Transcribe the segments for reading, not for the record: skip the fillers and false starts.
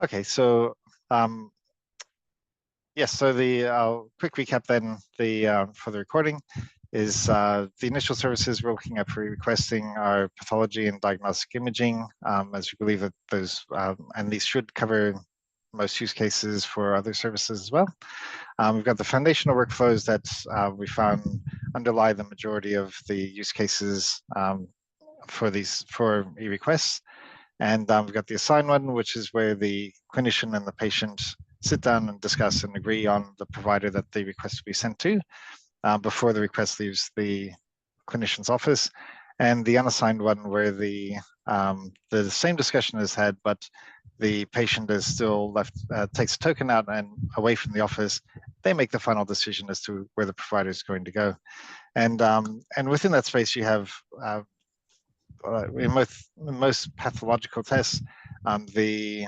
Okay, so yes, so the quick recap then for the recording is the initial services we're looking at for requesting are pathology and diagnostic imaging, as we believe that those, and these should cover most use cases for other services as well. We've got the foundational workflows that we found underlie the majority of the use cases for eRequests. And we've got the assign one, which is where the clinician and the patient sit down and discuss and agree on the provider that the request will be sent to before the request leaves the clinician's office. And the unassigned one, where the same discussion is had, but the patient is still left, takes a token out and away from the office. They make the final decision as to where the provider is going to go. And within that space, you have in most pathological tests, the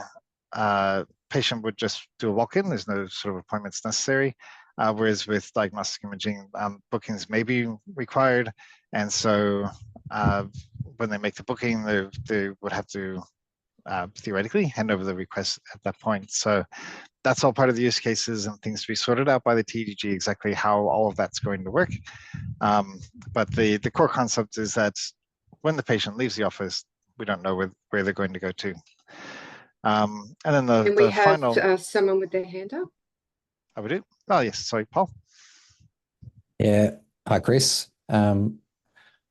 patient would just do a walk-in. There's no sort of appointments necessary. Whereas with diagnostic imaging, bookings may be required. And so when they make the booking, they would have to theoretically hand over the request at that point. So that's all part of the use cases and things to be sorted out by the TDG, exactly how all of that's going to work. But the core concept is that when the patient leaves the office, we don't know where they're going to go to. And then the final. We have someone with their hand up. I would do. Oh yes, sorry, Paul. Yeah, hi Chris.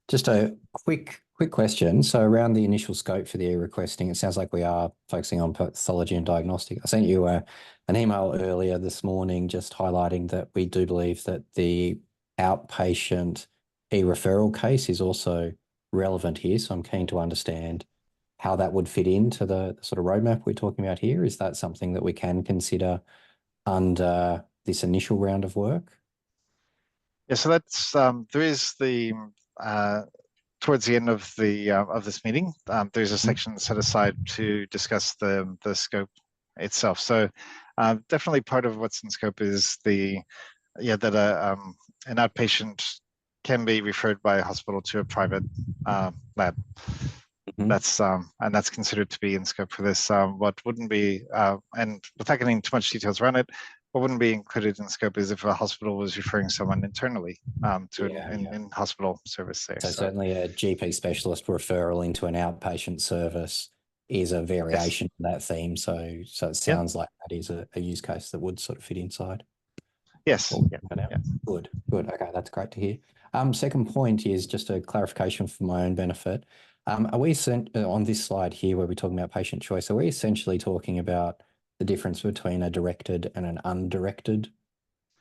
Just a quick question. So around the initial scope for the eRequesting, it sounds like we are focusing on pathology and diagnostic. I sent you an email earlier this morning just highlighting that we do believe that the outpatient e-referral case is also relevant here. So I'm keen to understand how that would fit into the sort of roadmap we're talking about here. Is that something that we can consider under this initial round of work? Yeah, so that's there is the towards the end of the of this meeting, there's a section set aside to discuss the scope itself. So definitely part of what's in scope is that an outpatient can be referred by a hospital to a private lab. That's and that's considered to be in scope for this. What wouldn't be, and without getting too much details around it, what wouldn't be included in scope is if a hospital was referring someone internally to an in-hospital service there. So certainly a GP specialist referral into an outpatient service is a variation of that theme. So it sounds like that is a use case that would sort of fit inside. Yes. Good. Okay, that's great to hear. Second point is just a clarification for my own benefit. Are we on this slide here where we're talking about patient choice, are we essentially talking about the difference between a directed and an undirected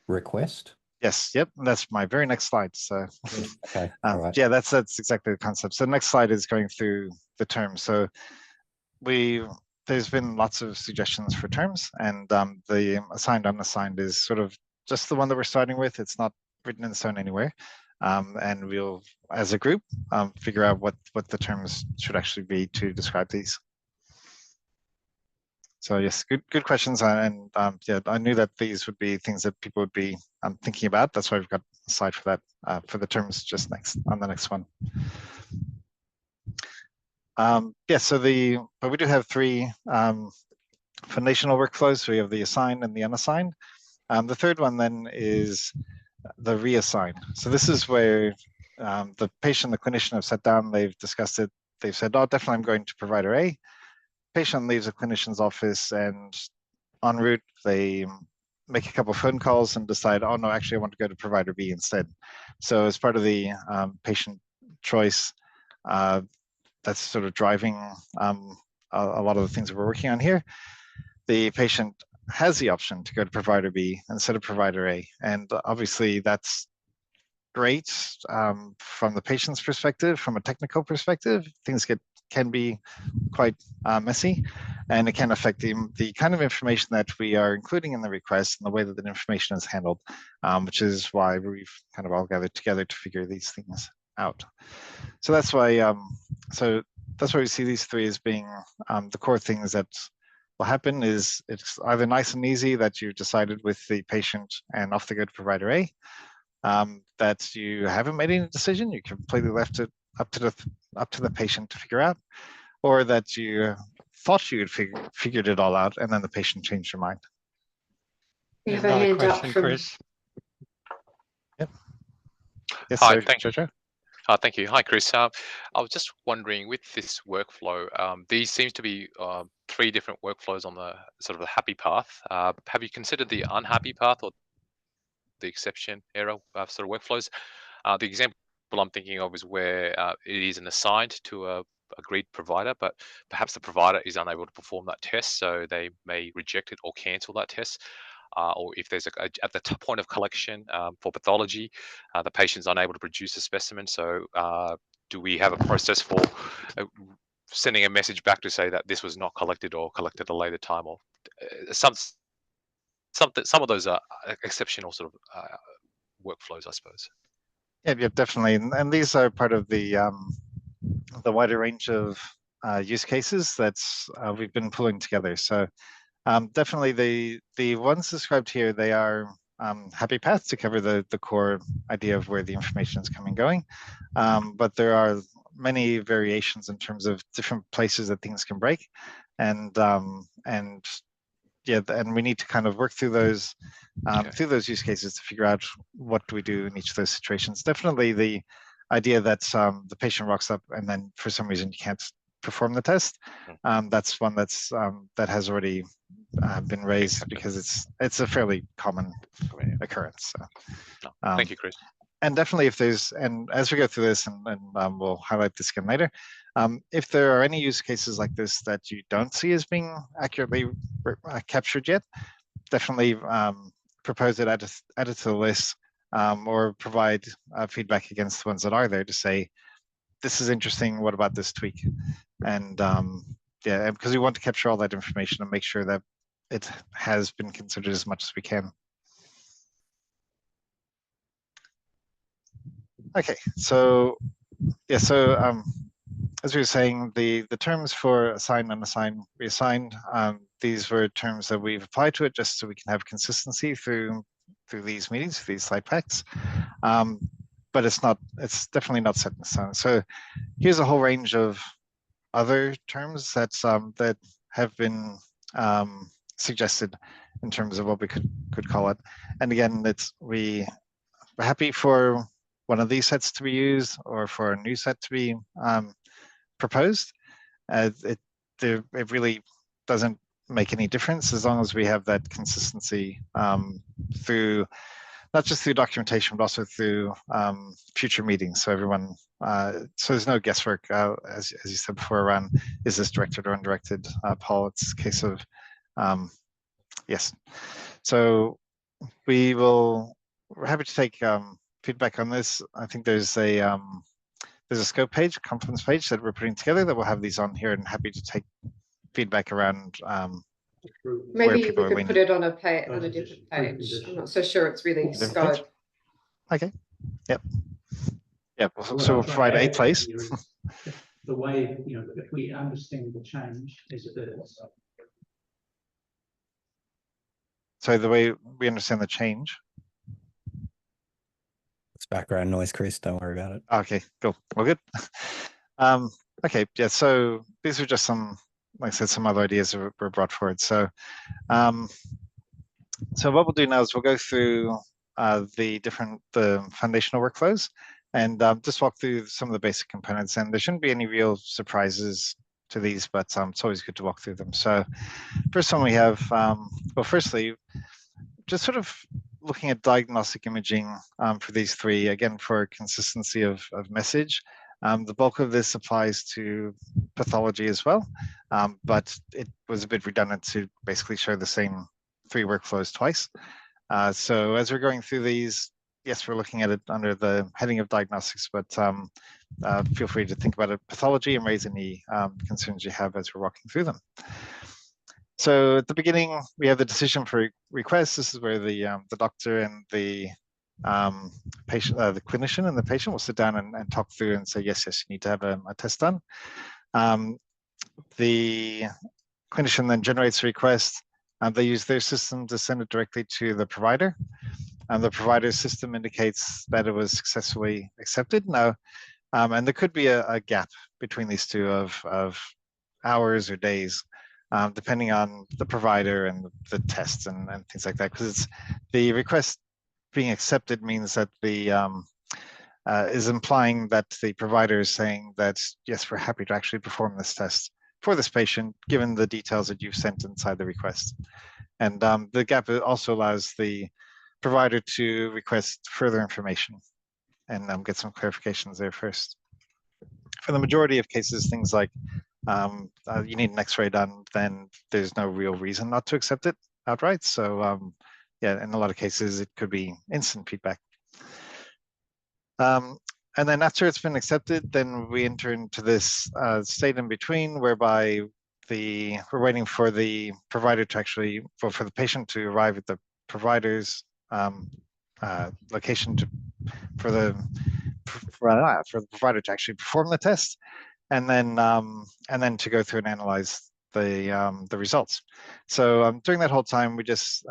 request? Yes. Yep. That's my very next slide. So, okay. All right. Yeah, that's exactly the concept. So the next slide is going through the terms. So there's been lots of suggestions for terms, and the assigned unassigned is sort of just the one that we're starting with. It's not written in stone anywhere. And we'll, as a group, figure out what the terms should actually be to describe these. So yes, good questions, and yeah, I knew that these would be things that people would be thinking about. That's why we've got a slide for that for the terms just next on the next one. Yeah, so but we do have three foundational workflows. So we have the assigned and the unassigned. The third one then is the reassign. So this is where the patient, the clinician have sat down, they've discussed it. They've said, oh, definitely I'm going to provider A. Patient leaves a clinician's office, and en route, they make a couple of phone calls and decide, oh no, actually I want to go to provider B instead. So as part of the patient choice, that's sort of driving a lot of the things that we're working on here. The patient has the option to go to provider B instead of provider A. And obviously that's great from the patient's perspective. From a technical perspective, things can be quite messy, and it can affect the kind of information that we are including in the request and the way that the information is handled, which is why we've kind of all gathered together to figure these things out. So that's why we see these three as being the core things that will happen. Is it's either nice and easy that you decided with the patient and off they go to provider A, that you haven't made any decision, you completely left it up to the patient to figure out, or that you thought you had figured it all out, and then the patient changed their mind. We have a hand up from Chris. Yep. Yes, Hi, sir, thank you. Jojo. Thank you. Hi, Chris. I was just wondering, with this workflow, these seems to be 3 different workflows on the sort of the happy path. Have you considered the unhappy path or the exception error sort of workflows? The example I'm thinking of is where it is an assigned to a agreed provider, but perhaps the provider is unable to perform that test, so they may reject it or cancel that test. Or if there's at the point of collection for pathology, the patient's unable to produce a specimen. So do we have a process for sending a message back to say that this was not collected or collected at a later time, or some of those are exceptional sort of workflows, I suppose. Yeah, definitely, and these are part of the wider range of use cases that's we've been pulling together. So definitely the ones described here, they are happy paths to cover the core idea of where the information is coming and going. But there are many variations in terms of different places that things can break, and yeah, and we need to kind of work through those use cases to figure out what do we do in each of those situations. Definitely the idea that the patient rocks up and then for some reason you can't perform the test. That's one that's that has already been raised because it's a fairly common occurrence. So, thank you, Chris. And definitely if there's, and as we go through this, and we'll highlight this again later, if there are any use cases like this that you don't see as being accurately captured yet, definitely propose it, add it to the list, or provide feedback against the ones that are there to say, this is interesting, what about this tweak? And yeah, because we want to capture all that information and make sure that it has been considered as much as we can. Okay, so yeah, so as we were saying, the terms for assign, unassign, reassign, these were terms that we've applied to it just so we can have consistency through these meetings, these slide packs. But it's definitely not set in stone. So here's a whole range of other terms that have been suggested in terms of what we could call it. And again, we're happy for one of these sets to be used or for a new set to be proposed. It really doesn't make any difference as long as we have that consistency through, not just through documentation, but also through future meetings. So everyone, so there's no guesswork, as you said before, around is this directed or undirected, Paul? It's a case of yes. So we're happy to take feedback on this. I think there's a scope page, a confidence page that we're putting together that will have these on here, and happy to take feedback around maybe we could put it on a different page. I'm not so sure it's really scope. Okay. Yep. Yep. So we'll provide a place. The way, if we understand the change as it is. So the way we understand the change. It's background noise, Chris. Don't worry about it. Okay, cool. Well, good. Okay, yeah. So these are just some, like I said, some other ideas that were brought forward. So, so what we'll do now is we'll go through the foundational workflows and just walk through some of the basic components. And there shouldn't be any real surprises to these, but it's always good to walk through them. So, first one we have, well, firstly, just sort of looking at diagnostic imaging for these three, again, for consistency of message. The bulk of this applies to pathology as well, but it was a bit redundant to basically show the same three workflows twice. So as we're going through these, yes, we're looking at it under the heading of diagnostics, but feel free to think about it pathology and raise any concerns you have as we're walking through them. So at the beginning, we have the decision for request. This is where the doctor and the patient, the clinician and the patient will sit down and talk through and say, yes, you need to have a test done. The clinician then generates a request, and they use their system to send it directly to the provider. And the provider system indicates that it was successfully accepted. Now, and there could be a gap between these two of hours or days. depending on the provider and the tests and things like that. Because it's the request being accepted means that the is implying that the provider is saying that, yes, we're happy to actually perform this test for this patient, given the details that you've sent inside the request. And the gap also allows the provider to request further information and get some clarifications there first. For the majority of cases, things like you need an X-ray done, then there's no real reason not to accept it outright. So yeah, in a lot of cases, it could be instant feedback. And then after it's been accepted, then we enter into this state in between whereby we're waiting for the provider to actually, for the patient to arrive at the provider's location for the provider to actually perform the test, and then to go through and analyze the results. So during that whole time, we just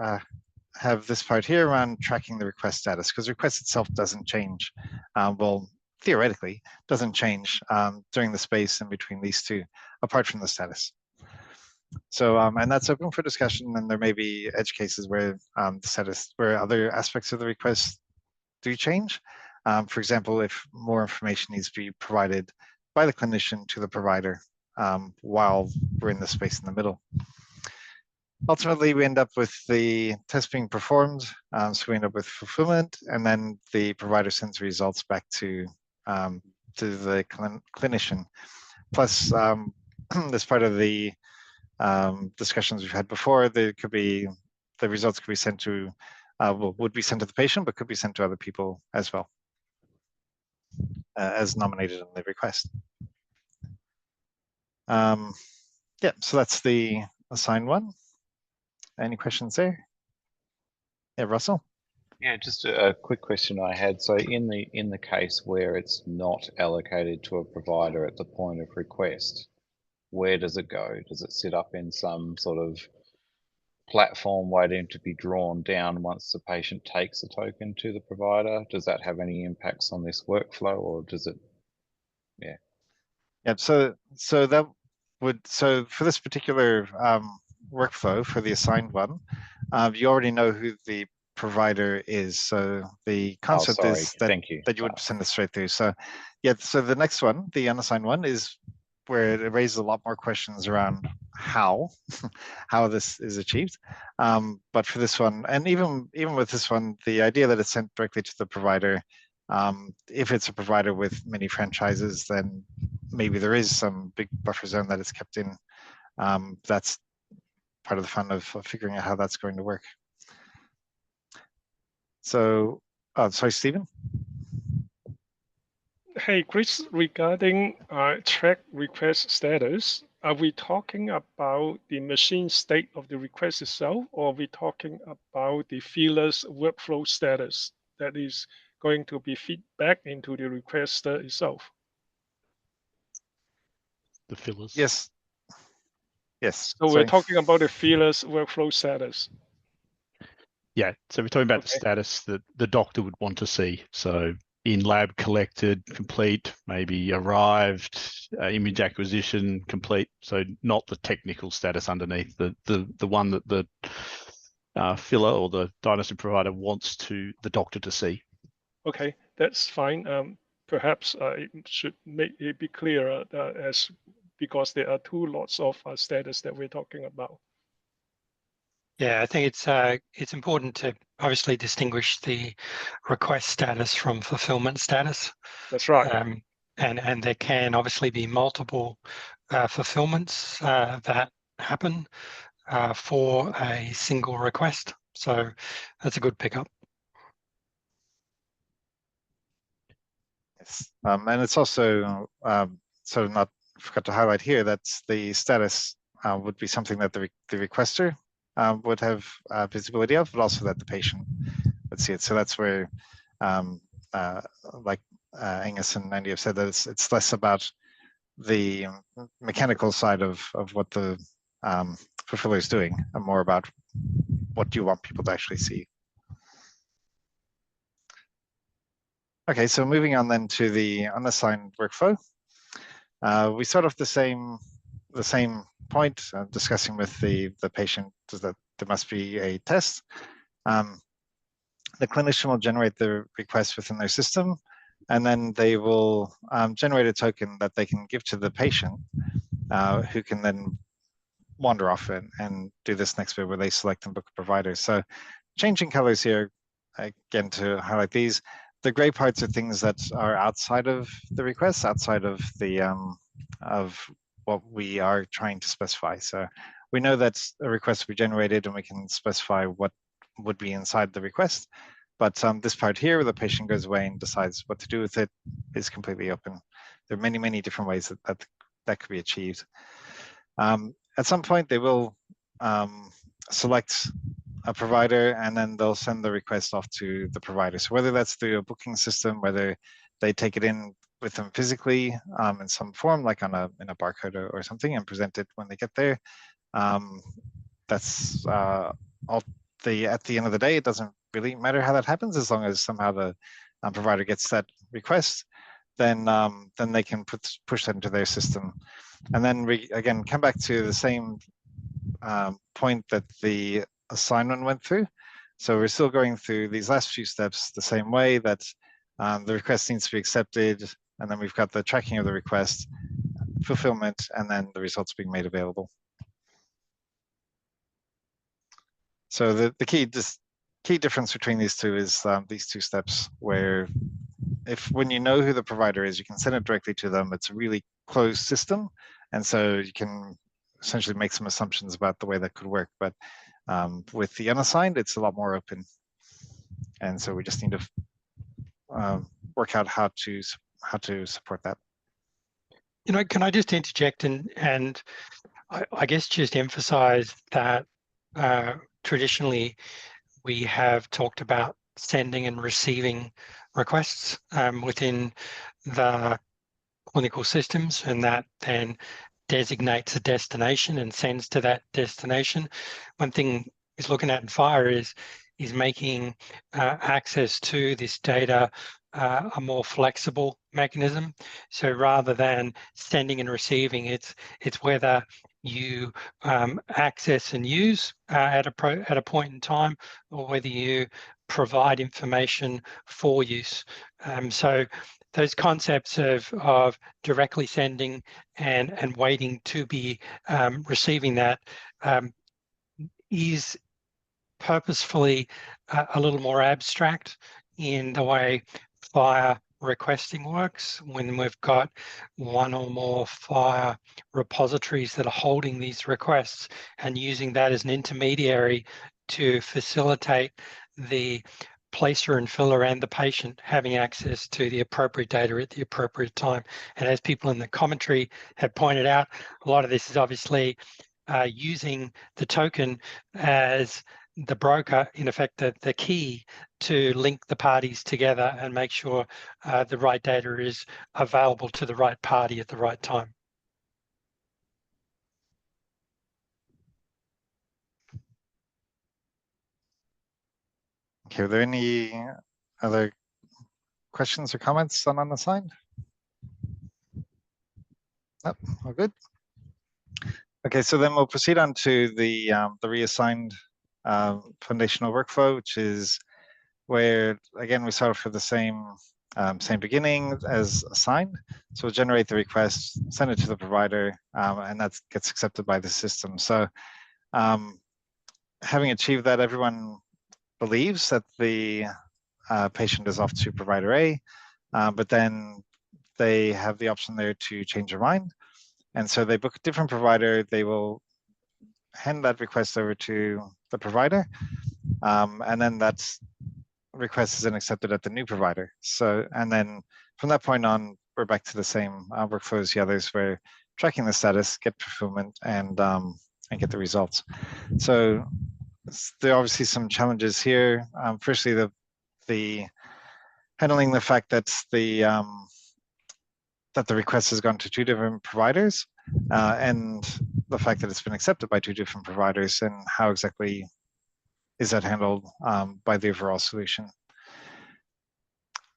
have this part here around tracking the request status, because the request itself doesn't change. Well, theoretically, doesn't change during the space in between these two, apart from the status. So, and that's open for discussion, and there may be edge cases where the status, where other aspects of the request do change. For example, if more information needs to be provided by the clinician to the provider while we're in the space in the middle. Ultimately, we end up with the test being performed, so we end up with fulfillment, and then the provider sends results back to the clinician. Plus, as part of the discussions we've had before, the results could be sent to, would be sent to the patient, but could be sent to other people as well, as nominated in the request. Yeah, so that's the assigned one. Any questions there? Yeah, Russell? Yeah, just a quick question I had. So in the case where it's not allocated to a provider at the point of request, where does it go? Does it sit up in some sort of platform waiting to be drawn down once the patient takes a token to the provider? Does that have any impacts on this workflow, or does it? Yeah. Yeah. So that would, so for this particular workflow for the assigned one, you already know who the provider is. So the concept is that you would send it straight through. So yeah, so the next one, the unassigned one, is where it raises a lot more questions around how this is achieved. But for this one, and even with this one, the idea that it's sent directly to the provider, if it's a provider with many franchises, then maybe there is some big buffer zone that it's kept in. That's part of the fun of figuring out how that's going to work. So, sorry, Stephen. Hey, Chris, regarding track request status, are we talking about the machine state of the request itself, or are we talking about the filler's workflow status that is going to be fed back into the requester itself? The fillers. Yes. Yes. So we're talking about the filler's workflow status. Yeah, so we're talking about the status that the doctor would want to see. So in lab collected, complete, maybe arrived, image acquisition complete. So not the technical status underneath, the one that the filler or the diagnostic provider wants the doctor to see. Okay, that's fine. Perhaps it should make it be clearer because there are two lots of status that we're talking about. Yeah, I think it's important to obviously distinguish the request status from fulfillment status. That's right. And there can obviously be multiple fulfillments that happen for a single request. So that's a good pickup. Yes, and it's also sort of not forgot to highlight here that the status would be something that the requester would have visibility of, but also that the patient would see it. So that's where, like Angus and Andy have said, that it's less about the mechanical side of what the fulfiller is doing, and more about what do you want people to actually see. Okay, so moving on then to the unassigned workflow. We start off the same point, discussing with the patient that there must be a test. The clinician will generate the request within their system, and then they will generate a token that they can give to the patient, who can then wander off and do this next bit where they select and book a provider. So changing colors here, again, to highlight these. The gray parts are things that are outside of the request, outside of the of what we are trying to specify. So we know that a request will be generated and we can specify what would be inside the request. But this part here, where the patient goes away and decides what to do with it, is completely open. There are many, many different ways that could be achieved. At some point, they will select a provider, and then they'll send the request off to the provider. So whether that's through a booking system, whether they take it in with them physically in some form, like in a barcode or something, and present it when they get there. That's all. At the end of the day, it doesn't really matter how that happens, as long as somehow the provider gets that request. Then they can push that into their system, and then we again come back to the same point that the assignment went through. So we're still going through these last few steps the same way, that the request needs to be accepted, and then we've got the tracking of the request, fulfillment, and then the results being made available. So the key difference between these two is these two steps, where when you know who the provider is, you can send it directly to them. It's a really closed system, and so you can essentially make some assumptions about the way that could work. But with the unassigned, it's a lot more open, and so we just need to work out how to support that. You know, can I just interject and I guess just emphasize that traditionally we have talked about sending and receiving requests within the clinical systems, and that then designates a destination and sends to that destination. One thing is looking at in FHIR is making access to this data a more flexible mechanism. So rather than sending and receiving, it's whether you access and use at a point in time, or whether you provide information for use. So those concepts of directly sending and waiting to be receiving that is purposefully a little more abstract in the way FHIR requesting works. When we've got one or more FHIR repositories that are holding these requests and using that as an intermediary to facilitate the placer and filler and the patient having access to the appropriate data at the appropriate time. And as people in the commentary have pointed out, a lot of this is obviously using the token as the broker, in effect, the key to link the parties together and make sure the right data is available to the right party at the right time. Okay, are there any other questions or comments on unassigned? Nope, all good. Okay, so then we'll proceed on to the reassigned foundational workflow, which is where, again, we start off with the same beginning as assigned. So we'll generate the request, send it to the provider, and that gets accepted by the system. So having achieved that, everyone believes that the patient is off to provider A, but then they have the option there to change their mind. And so they book a different provider. They will hand that request over to the provider, and then that request is then accepted at the new provider. So, and then from that point on, we're back to the same workflow as the others, where tracking the status, get fulfillment, and get the results. So there are obviously some challenges here. Firstly, the handling the fact that the request has gone to two different providers, and the fact that it's been accepted by two different providers, and how exactly is that handled by the overall solution.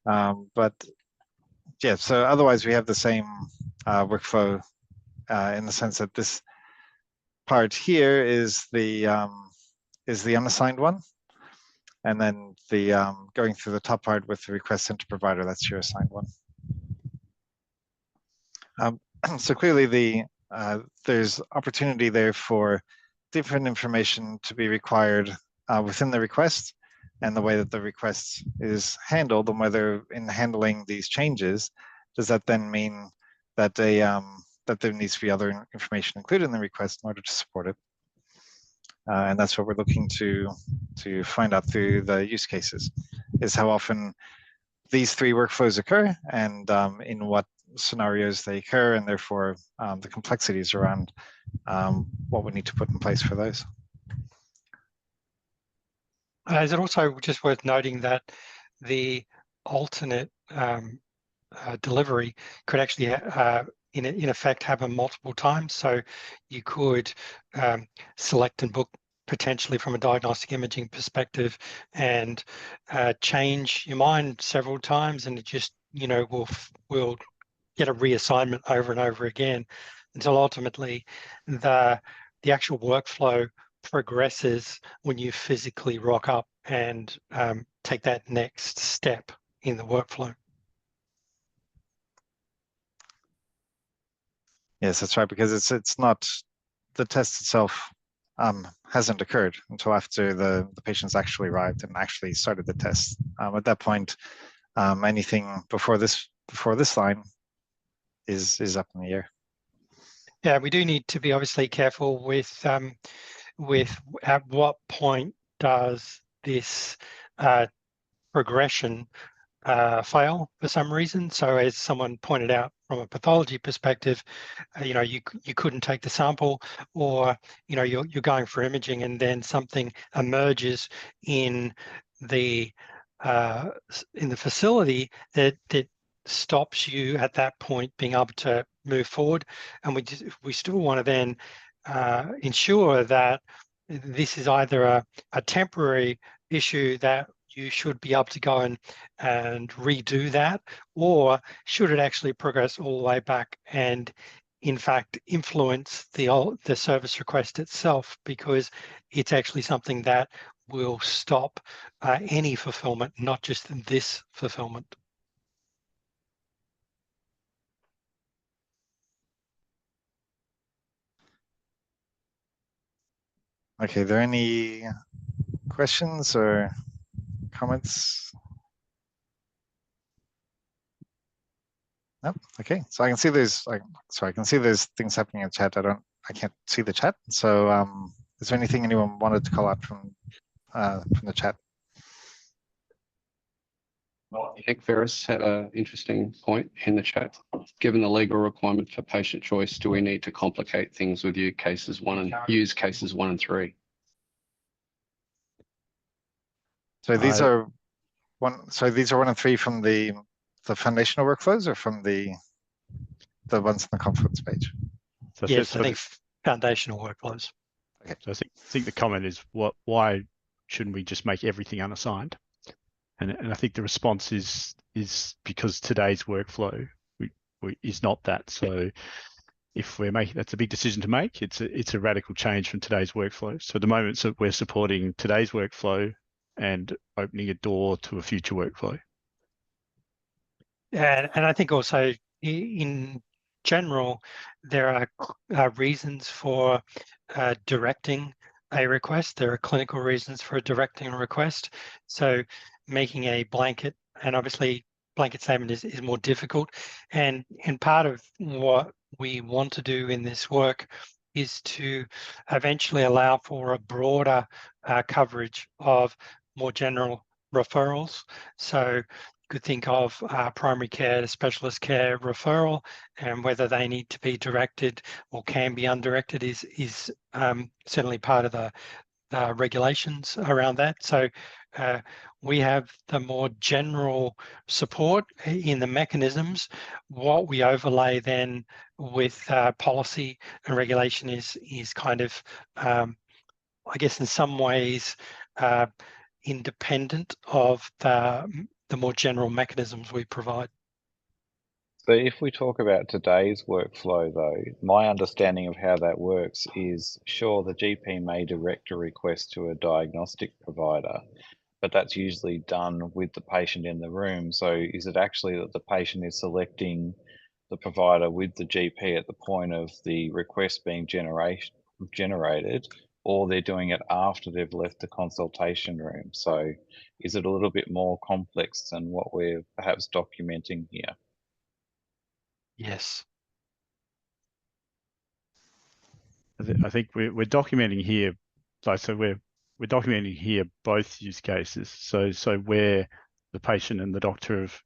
But yeah, so otherwise we have the same workflow in the sense that part here is the unassigned one, and then the going through the top part with the request sent to provider, that's your assigned one. So clearly there's opportunity there for different information to be required within the request, and the way that the request is handled, and whether in handling these changes, does that then mean that that there needs to be other information included in the request in order to support it. And that's what we're looking to find out through the use cases, is how often these three workflows occur, and in what scenarios they occur, and therefore the complexities around what we need to put in place for those. Is it also just worth noting that the alternate delivery could actually in effect happen multiple times? So you could select and book potentially from a diagnostic imaging perspective and change your mind several times, and it just, you know, will get a reassignment over and over again until ultimately the actual workflow progresses when you physically rock up and take that next step in the workflow. Yes, that's right, because it's not, the test itself hasn't occurred until after the patient's actually arrived and actually started the test. At that point, anything before this line is up in the air. Yeah, we do need to be obviously careful with at what point does this progression fail for some reason. So as someone pointed out, from a pathology perspective, you know, you couldn't take the sample, or, you know, you're going for imaging and then something emerges in the facility that stops you at that point being able to move forward. And we still want to then ensure that this is either a temporary issue that you should be able to go and redo that, or should it actually progress all the way back and in fact influence the service request itself, because it's actually something that will stop any fulfillment, not just this fulfillment. Okay, are there any questions or comments? No? Okay, so I can see there's I can see there's things happening in chat. I can't see the chat. So is there anything anyone wanted to call out from the chat? Well, I think Ferris had an interesting point in the chat. Given the legal requirement for patient choice, do we need to complicate things with use cases 1 and 3? So these are 1. So these are 1 and 3 from the foundational workflows, or from the ones on the Confluence page? So yes, I think foundational workflows. Okay. So I think the comment is, why shouldn't we just make everything unassigned? And I think the response is because today's workflow is not that. So if we're making, that's a big decision to make. It's a radical change from today's workflow. So at the moment, so we're supporting today's workflow and opening a door to a future workflow. And I think also in general, there are reasons for directing a request. There are clinical reasons for directing a request. So making a blanket, and obviously blanket statement is more difficult. And part of what we want to do in this work is to eventually allow for a broader coverage of more general referrals. So you could think of primary care to specialist care referral, and whether they need to be directed or can be undirected is certainly part of the regulations around that. So we have the more general support in the mechanisms. What we overlay then with policy and regulation is kind of, I guess in some ways, independent of the more general mechanisms we provide. So if we talk about today's workflow, though, my understanding of how that works is, sure, the GP may direct a request to a diagnostic provider, but that's usually done with the patient in the room. So is it actually that the patient is selecting the provider with the GP at the point of the request being generated, or they're doing it after they've left the consultation room? So is it a little bit more complex than what we're perhaps documenting here? Yes. I think we're documenting here. So we're documenting here both use cases. So where the patient and the doctor have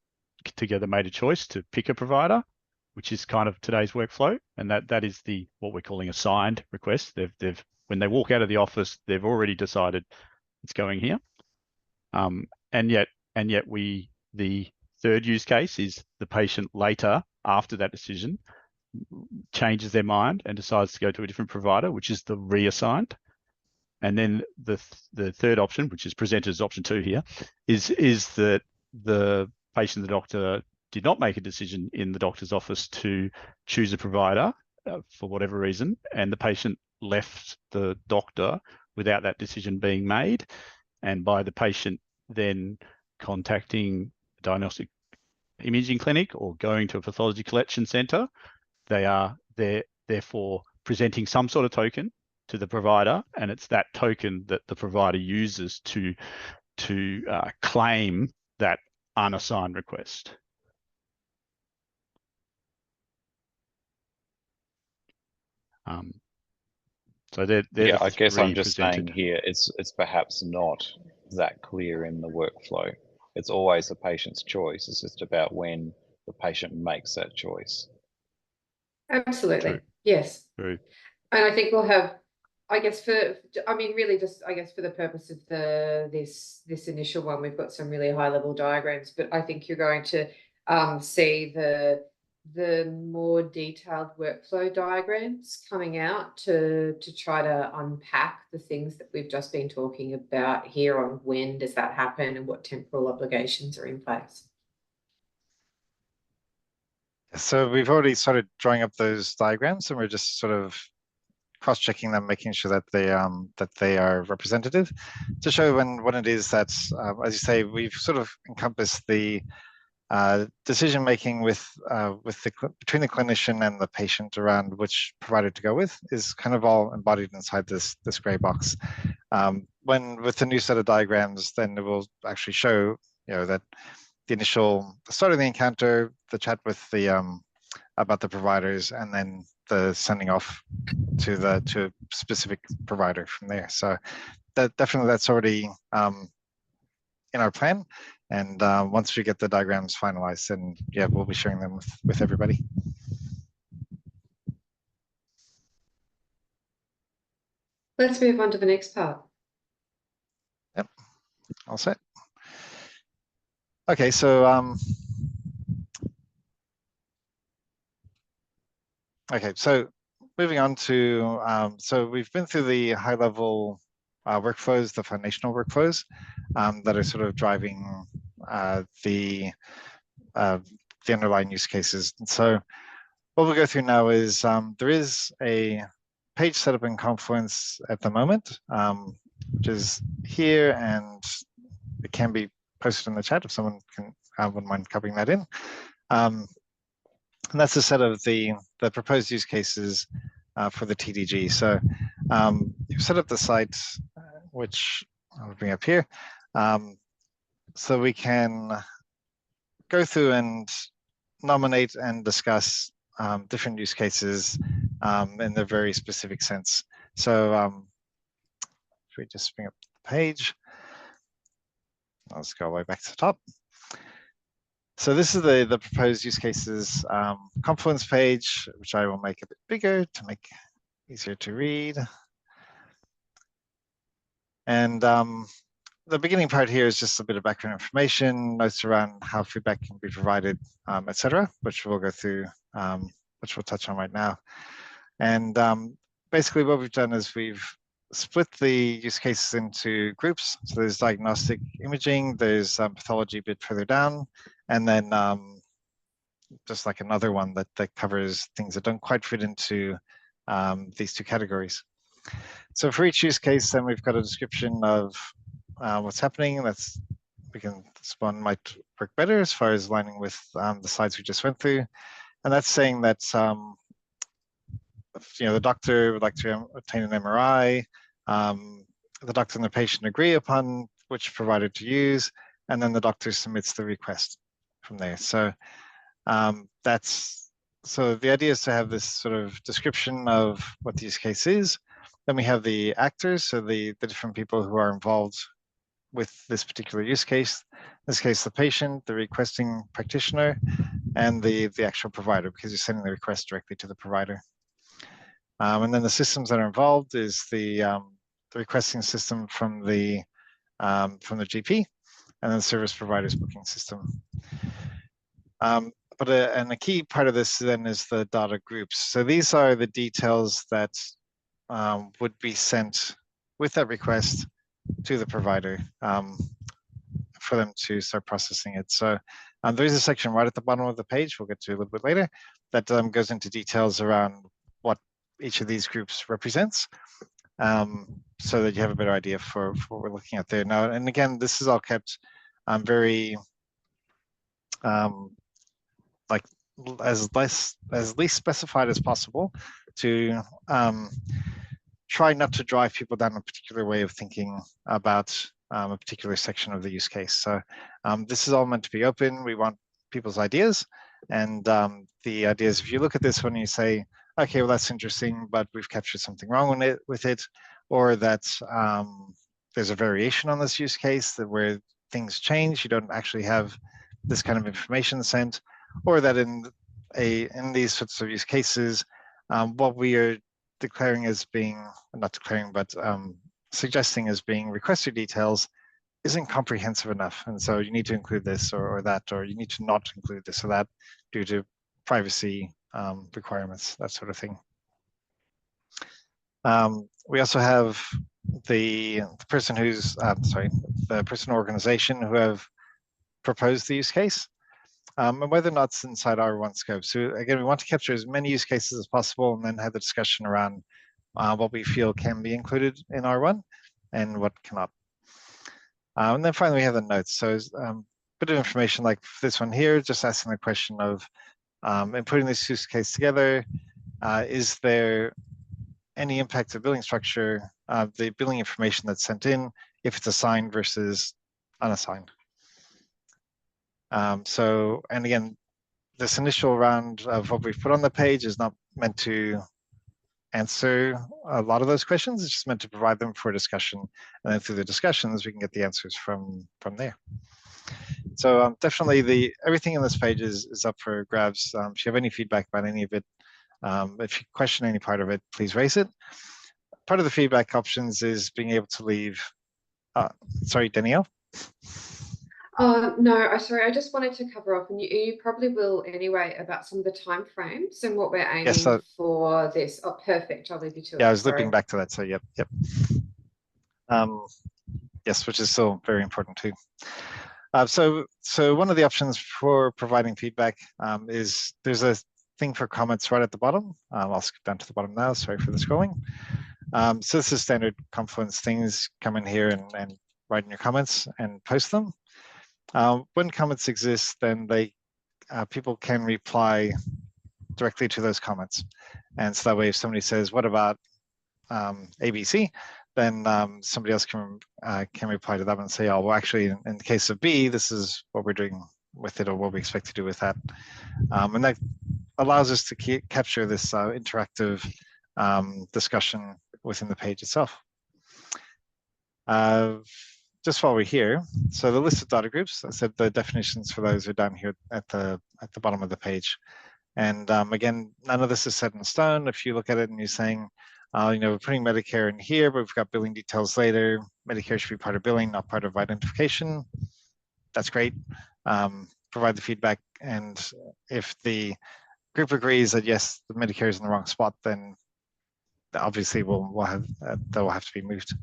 together made a choice to pick a provider, which is kind of today's workflow, and that is the what we're calling a signed request. They've when they walk out of the office, they've already decided it's going here. And yet the third use case is the patient later, after that decision, changes their mind and decides to go to a different provider, which is the reassigned. And then the third option, which is presented as option 2 here, is that the patient, the doctor, did not make a decision in the doctor's office to choose a provider for whatever reason, and the patient left the doctor without that decision being made. And by the patient then contacting a diagnostic imaging clinic or going to a pathology collection centre, they're therefore presenting some sort of token to the provider, and it's that token that the provider uses to claim that unassigned request. So they're yeah, the I guess I'm just presented. saying here, it's perhaps not that clear in the workflow. It's always the patient's choice. It's just about when the patient makes that choice. Absolutely. True. Yes. True. And I think we'll have, I guess really just, I guess for the purpose of this initial one, we've got some really high level diagrams, but I think you're going to see the more detailed workflow diagrams coming out to try to unpack the things that we've just been talking about here on when does that happen and what temporal obligations are in place. So we've already started drawing up those diagrams, and we're just sort of cross-checking them, making sure that they are representative, to show when it is that, as you say, we've sort of encompassed the decision making between the clinician and the patient around which provider to go with is kind of all embodied inside this gray box. When with the new set of diagrams, then it will actually show that the initial start of the encounter, the chat with the about the providers, and then the sending off to a specific provider from there. So that's already in our plan. And once we get the diagrams finalized, then yeah, we'll be sharing them with everybody. Let's move on to the next part. Yep, all set. Okay, so moving on to so we've been through the high level workflows, the foundational workflows that are sort of driving the underlying use cases. And so what we'll go through now is there is a page set up in Confluence at the moment, which is here, and it can be posted in the chat if someone wouldn't mind copying that in. And that's a set of the proposed use cases for the TDG. So you've set up the site, which I'll bring up here, so we can go through and nominate and discuss different use cases in their very specific sense. So if we just bring up the page, let's go way back to the top. So this is the proposed use cases Confluence page, which I will make a bit bigger to make it easier to read. And the beginning part here is just a bit of background information, notes around how feedback can be provided, etc., which we'll go through, which we'll touch on right now. And basically what we've done is we've split the use cases into groups. So there's diagnostic imaging, there's pathology a bit further down, and then just like another one that covers things that don't quite fit into these two categories. So for each use case, then we've got a description of what's happening. This one might work better as far as aligning with the slides we just went through. And that's saying that the doctor would like to obtain an MRI. The doctor and the patient agree upon which provider to use, and then the doctor submits the request from there. So so the idea is to have this sort of description of what the use case is. Then we have the actors, so the different people who are involved with this particular use case. In this case, the patient, the requesting practitioner, and the actual provider, because you're sending the request directly to the provider. And then the systems that are involved is the requesting system from the GP, and then the service provider's booking system. And a key part of this then is the data groups. So these are the details that would be sent with that request to the provider for them to start processing it. So there is a section right at the bottom of the page, we'll get to a little bit later, that goes into details around what each of these groups represents, so that you have a better idea for what we're looking at there. Now, and again, this is all kept very like as least specified as possible to try not to drive people down a particular way of thinking about a particular section of the use case. So this is all meant to be open. We want people's ideas, and the idea is if you look at this one and you say, okay, well, that's interesting, but we've captured something wrong with it, or that there's a variation on this use case where things change, you don't actually have this kind of information sent, or that in these sorts of use cases, what we are declaring as being, not declaring, but suggesting as being requester details isn't comprehensive enough. And so you need to include this or that, or you need to not include this or that due to privacy requirements, that sort of thing. We also have the person who's, the person or organization who have proposed the use case, and whether or not it's inside R1 scope. So again, we want to capture as many use cases as possible and then have the discussion around what we feel can be included in R1 and what cannot. And then finally, we have the notes. So a bit of information like this one here, just asking the question of, in putting this use case together, is there any impact of billing structure, the billing information that's sent in, if it's assigned versus unassigned? And again, this initial round of what we've put on the page is not meant to answer a lot of those questions. It's just meant to provide them for discussion, and then through the discussions we can get the answers from there. So definitely everything in this page is up for grabs. If you have any feedback about any of it, if you question any part of it, please raise it. Part of the feedback options is being able to leave. Sorry, Danielle. No, sorry, I just wanted to cover off, and you probably will anyway, about some of the timeframes and what we're aiming for this. Oh, perfect. I'll leave you to it. Yeah, I was looping back to that. So yep. Yes, which is still very important too. So one of the options for providing feedback is there's a thing for comments right at the bottom. I'll skip down to the bottom now. Sorry for the scrolling. So this is standard Confluence things. Come in here and write in your comments and post them. When comments exist, then people can reply directly to those comments. And so that way, if somebody says, what about ABC? Then somebody else can reply to that and say, oh, well, actually, in the case of B, this is what we're doing with it or what we expect to do with that. And that allows us to capture this interactive discussion within the page itself. Just while we're here, so the list of data groups, I said the definitions for those are down here at the bottom of the page. And again, none of this is set in stone. If you look at it and you're saying, we're putting Medicare in here, but we've got billing details later. Medicare should be part of billing, not part of identification. That's great. Provide the feedback, and if the group agrees that yes, the Medicare is in the wrong spot, then obviously that will have to be moved.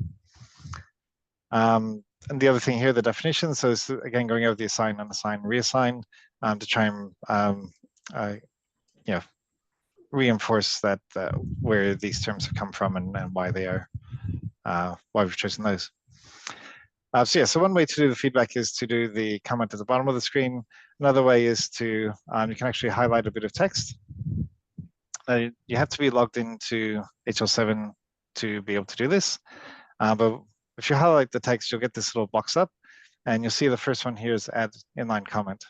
And the other thing here, the definition. So it's, again, going over the assign, unassign, reassign to try and you know, reinforce that where these terms have come from and why they are, why we've chosen those. So yeah, so one way to do the feedback is to do the comment at the bottom of the screen. Another way is to, you can actually highlight a bit of text. You have to be logged into HL7 to be able to do this. But if you highlight the text, you'll get this little box up, and you'll see the first one here is add inline comment.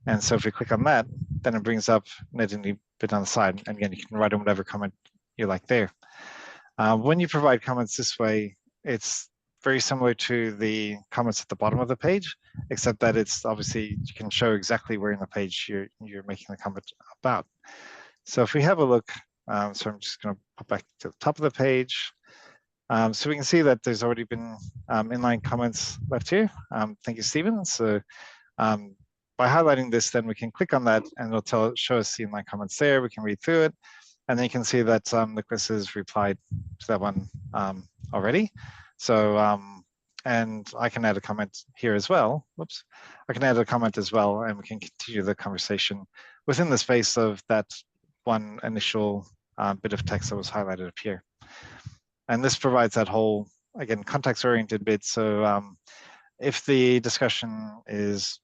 And so if we click on that, then it brings up an editing bit on the side. And again, you can write in whatever comment you like there. When you provide comments this way, it's very similar to the comments at the bottom of the page, except that it's obviously, you can show exactly where in the page you're making the comment about. So if we have a look, so I'm just going to put back to the top of the page. So we can see that there's already been inline comments left here. Thank you, Stephen. So by highlighting this, then we can click on that and it'll show us the inline comments there. We can read through it. And then you can see that Nicholas has replied to that one already. So, and I can add a comment here as well. Whoops. I can add a comment as well, and we can continue the conversation within the space of that one initial bit of text that was highlighted up here. And this provides that whole, again, context-oriented bit. So if the discussion is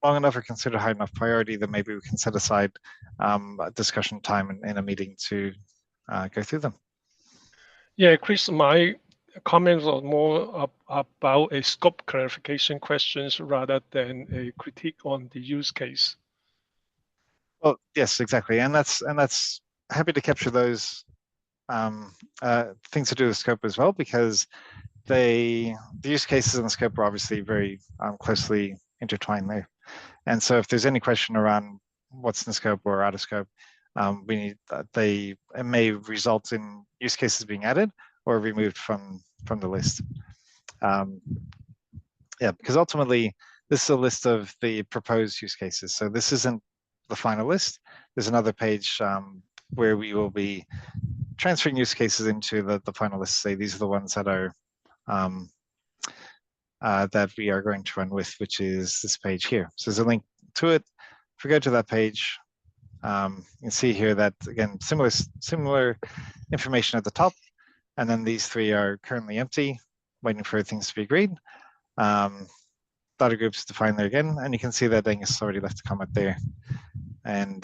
long enough or considered high enough priority, then maybe we can set aside a discussion time in a meeting to go through them. Yeah, Chris, my comments are more about a scope clarification questions rather than a critique on the use case. Well, yes, exactly, and that's happy to capture those things to do with scope as well, because the use cases and the scope are obviously very closely intertwined there. And so if there's any question around what's in scope or out of scope, we need it may result in use cases being added or removed from the list. Yeah, because ultimately this is a list of the proposed use cases. So this isn't the final list. There's another page where we will be transferring use cases into the final list. Say these are the ones that are that we are going to run with, which is this page here. So there's a link to it. If we go to that page, you can see here that, again, similar information at the top, and then these three are currently empty, waiting for things to be agreed. Data groups defined there again, and you can see that Angus already left a comment there. And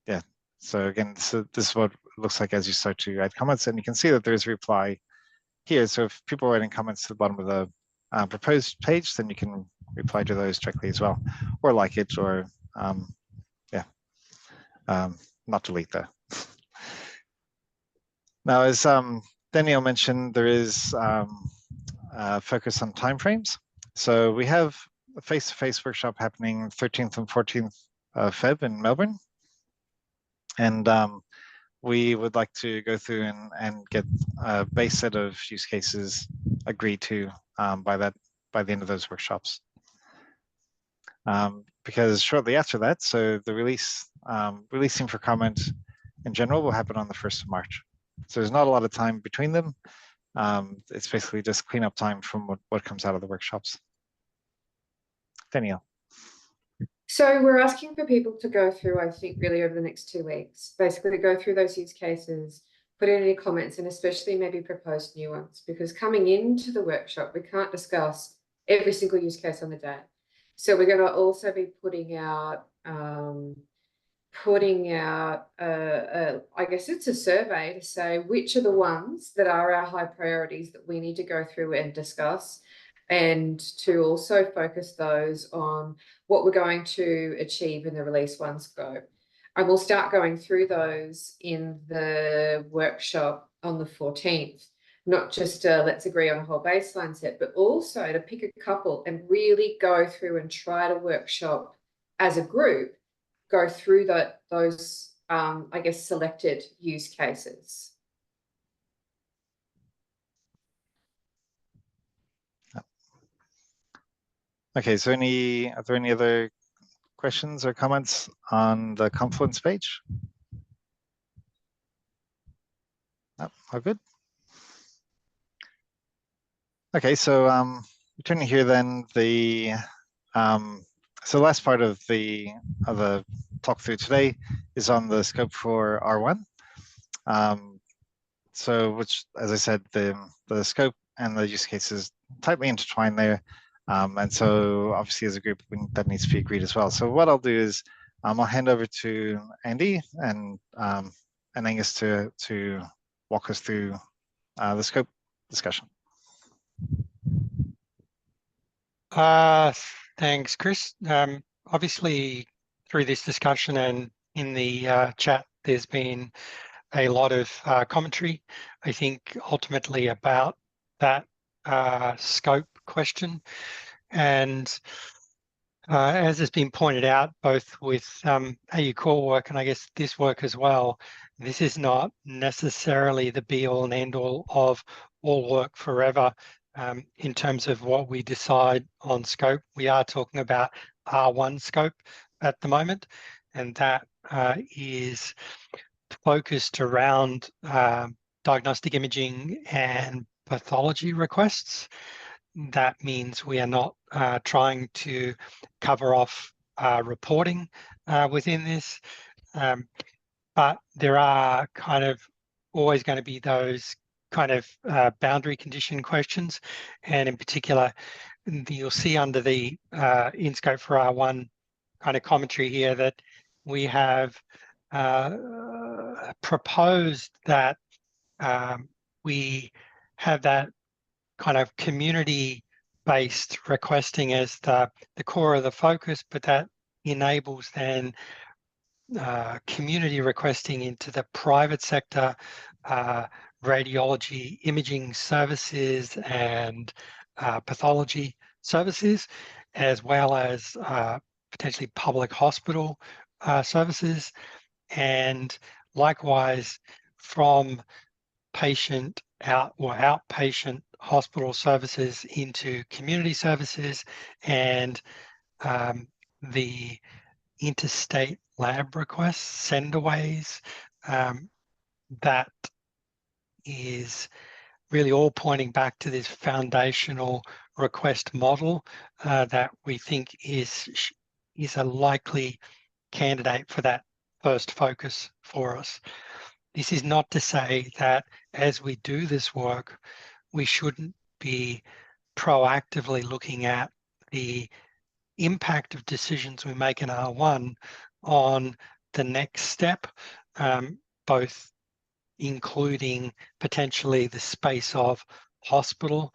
yeah, so again, this is what it looks like as you start to add comments, and you can see that there's a reply here. So if people are writing comments to the bottom of the proposed page, then you can reply to those directly as well, or like it, or yeah, not delete that. Now, as Danielle mentioned, there is focus on timeframes. So we have a face-to-face workshop happening 13th and 14th of Feb in Melbourne. And we would like to go through and get a base set of use cases agreed to by the end of those workshops. Because shortly after that, so the releasing for comment in general will happen on the 1st of March. So there's not a lot of time between them. It's basically just cleanup time from what comes out of the workshops. Danielle. So we're asking for people to go through, I think, really over the next 2 weeks, basically go through those use cases, put in any comments, and especially maybe propose new ones, because coming into the workshop, we can't discuss every single use case on the day. So we're going to also be putting out, I guess it's a survey to say which are the ones that are our high priorities that we need to go through and discuss, and to also focus those on what we're going to achieve in the release one scope. And we'll start going through those in the workshop on the 14th, not just let's agree on a whole baseline set, but also to pick a couple and really go through and try to workshop as a group, go through those, I guess, selected use cases. Okay, so are there any other questions or comments on the Confluence page? Oh, all good. Okay, so returning here then, the So the last part of the talk through today is on the scope for R1. So which, as I said, the scope and the use cases tightly intertwined there. And so obviously as a group, that needs to be agreed as well. So what I'll do is I'll hand over to Andy and Angus to walk us through the scope discussion. Thanks, Chris. Obviously, through this discussion and in the chat, there's been a lot of commentary, I think, ultimately about that scope question. And as has been pointed out, both with AU core work and I guess this work as well, this is not necessarily the be-all and end-all of all work forever. In terms of what we decide on scope, we are talking about R1 scope at the moment, and that is focused around diagnostic imaging and pathology requests. That means we are not trying to cover off reporting within this, but there are kind of always going to be those kind of boundary condition questions, and in particular, you'll see under the in scope for R1 kind of commentary here that we have proposed that we have that kind of community-based requesting as the core of the focus, but that enables then community requesting into the private sector, radiology imaging services and pathology services, as well as potentially public hospital services, and likewise from patient outpatient hospital services into community services, and the interstate lab requests, sendaways, that is really all pointing back to this foundational request model that we think is a likely candidate for that first focus for us. This is not to say that as we do this work, we shouldn't be proactively looking at the impact of decisions we make in R1 on the next step, both including potentially the space of hospital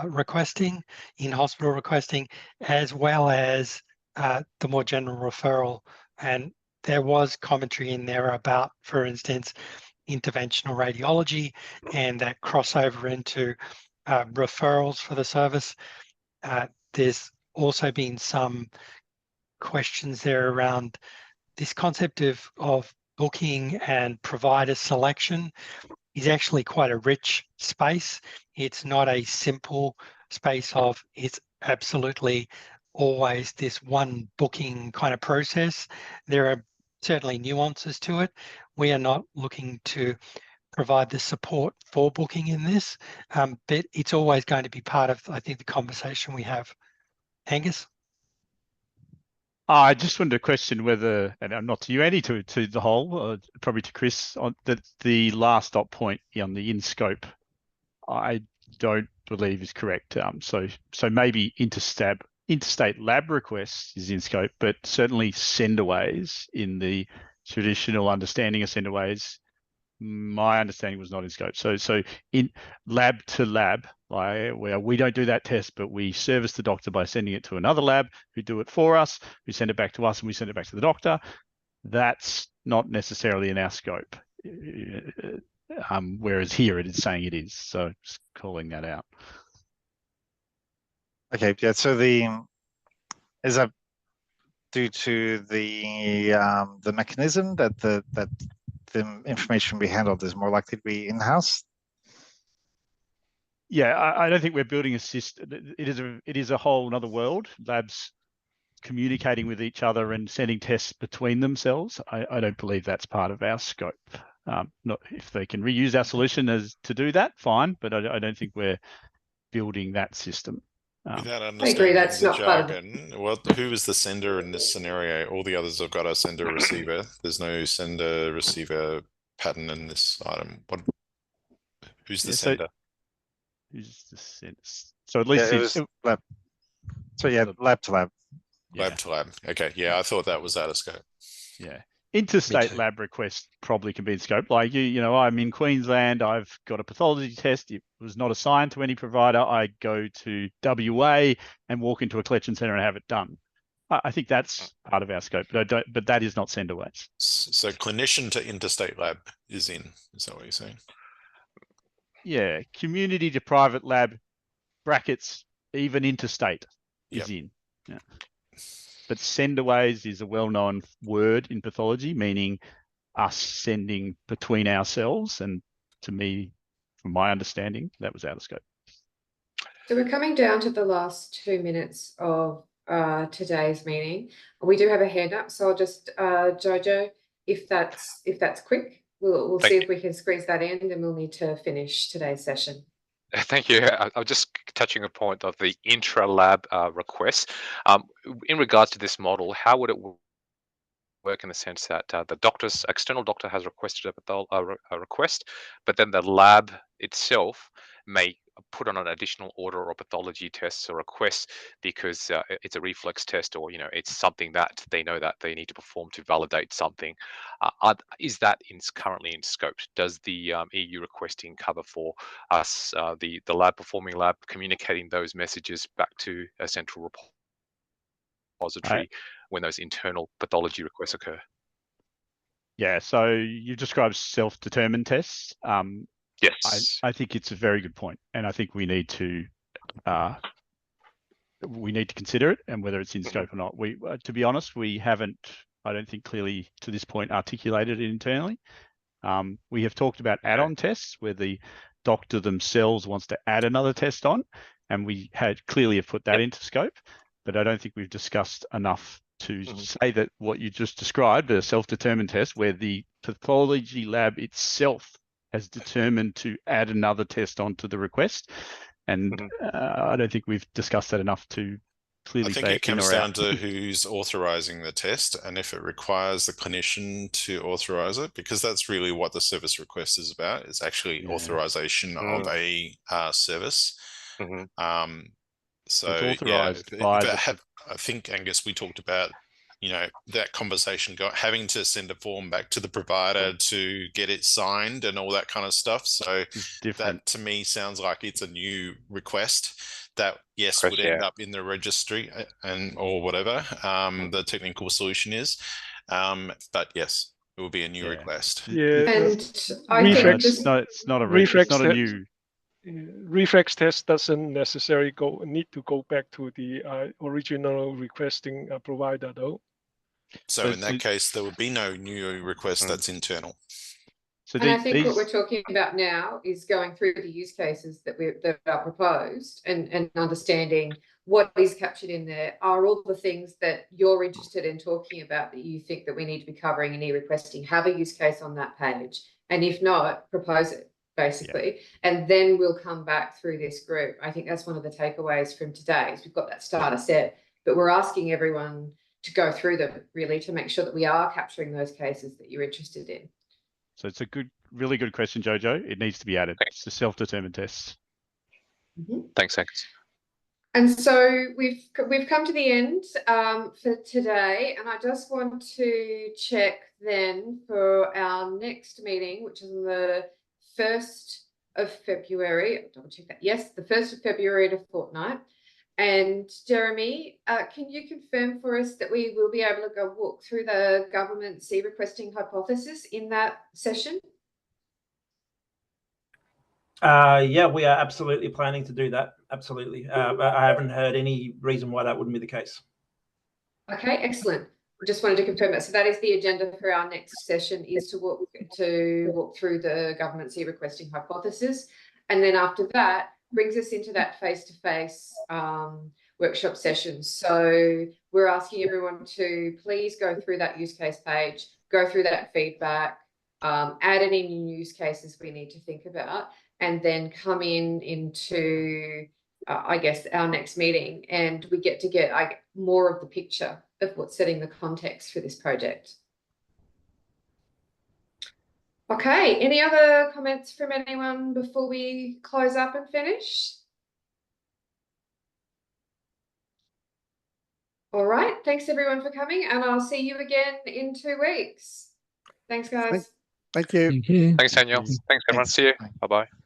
requesting, in-hospital requesting, as well as the more general referral. And there was commentary in there about, for instance, interventional radiology and that crossover into referrals for the service. There's also been some questions there around this concept of booking and provider selection is actually quite a rich space. It's not a simple space of it's absolutely always this one booking kind of process. There are certainly nuances to it. We are not looking to provide the support for booking in this, but it's always going to be part of, I think, the conversation we have. Angus? I just wanted to question whether, and not to you, Andy, to the whole, probably to Chris, on the last dot point on the in scope, I don't believe is correct. So maybe interstate lab requests is in scope, but certainly sendaways in the traditional understanding of sendaways, my understanding was not in scope. So in lab to lab, where we don't do that test, but we service the doctor by sending it to another lab who do it for us, who send it back to us, and we send it back to the doctor. That's not necessarily in our scope. Whereas here it is saying it is. So just calling that out. Okay, yeah. So is that due to the mechanism that the information we handled is more likely to be in-house? Yeah, I don't think we're building a system. It is a whole another world. Labs communicating with each other and sending tests between themselves. I don't believe that's part of our scope. Not if they can reuse our solution as to do that, fine. But I don't think we're building that system. Without I understanding agree, that's the not part of it. jargon, who is the sender in this scenario? All the others have got a sender receiver. There's no sender receiver pattern in this item. Who's the sender? Who's the sender? So at least it was lab. So yeah, lab to lab. Lab to lab. Okay, yeah, I thought that was out of scope. Yeah. Interstate lab request probably can be in scope. Like I'm in Queensland, I've got a pathology test. It was not assigned to any provider. I go to WA and walk into a collection center and have it done. I think that's part of our scope, but that is not Senderways. So clinician to interstate lab is in. Is that what you're saying? Yeah, community to private lab brackets, even interstate is in. Yeah. But senderways is a well-known word in pathology, meaning us sending between ourselves. And to me, from my understanding, that was out of scope. So we're coming down to the last 2 minutes of today's meeting. We do have a hand up, so I'll just Jojo, if that's quick, we'll see if we can squeeze that in, then we'll need to finish today's session. Thank you. I was just touching a point of the intra-lab request. In regards to this model, how would it work in the sense that the external doctor has requested a request, but then the lab itself may put on an additional order or pathology tests or requests because it's a reflex test, or it's something that they know that they need to perform to validate something. Is that currently in scope? Does the eRequesting cover for us, the lab performing lab, communicating those messages back to a central repository when those internal pathology requests occur? Yeah, so you described self-determined tests. Yes, I think it's a very good point, and I think we need to consider it and whether it's in scope or not. We, to be honest, we haven't, I don't think, clearly to this point articulated it internally. We have talked about add-on tests where the doctor themselves wants to add another test on, and we had clearly have put that into scope, but I don't think we've discussed enough to say that what you just described, a self-determined test where the pathology lab itself has determined to add another test onto the request. And I don't think we've discussed that enough to clearly say I think it comes down out. to who's authorizing the test and if it requires the clinician to authorize it, because that's really what the service request is about. It's actually authorization of a service. So it's authorized by I think, Angus, we talked about that conversation, having to send a form back to the provider to get it signed and all that kind of stuff. So that to me sounds like it's a new request that would end up in the registry or whatever the technical solution is. But yes, it will be a new request. Yeah, and I think it's not a new. Reflex test doesn't necessarily need to go back to the original requesting provider, though. So in that case, there would be no new request that's internal. So I think what we're talking about now is going through the use cases that are proposed and understanding what is captured in there. Are all the things that you're interested in talking about that you think that we need to be covering in eRequesting have a use case on that page? And if not, propose it, basically. And then we'll come back through this group. I think that's one of the takeaways from today is we've got that starter set, but we're asking everyone to go through them really to make sure that we are capturing those cases that you're interested in. So it's a really good question, Jojo. It needs to be added. It's the self-determined tests. Thanks, Angus. And so we've come to the end for today, and I just want to check then for our next meeting, which is on the 1st of February. I'll double check that. Yes, the 1st of February at a fortnight. And Jeremy, can you confirm for us that we will be able to go walk through the government's eRequesting hypothesis in that session? Yeah, we are absolutely planning to do that. Absolutely. I haven't heard any reason why that wouldn't be the case. Okay, excellent. Just wanted to confirm that. So that is the agenda for our next session, is to walk through the government's eRequesting hypothesis. And then after that, brings us into that face-to-face workshop session. So we're asking everyone to please go through that use case page, go through that feedback, add any new use cases we need to think about, and then come into I guess, our next meeting, and we get to get more of the picture of what's setting the context for this project. Okay, any other comments from anyone before we close up and finish? All right, thanks everyone for coming, and I'll see you again in 2 weeks. Thanks, guys. Thank you. Thanks, Daniel. Thanks, everyone. See you. Bye-bye.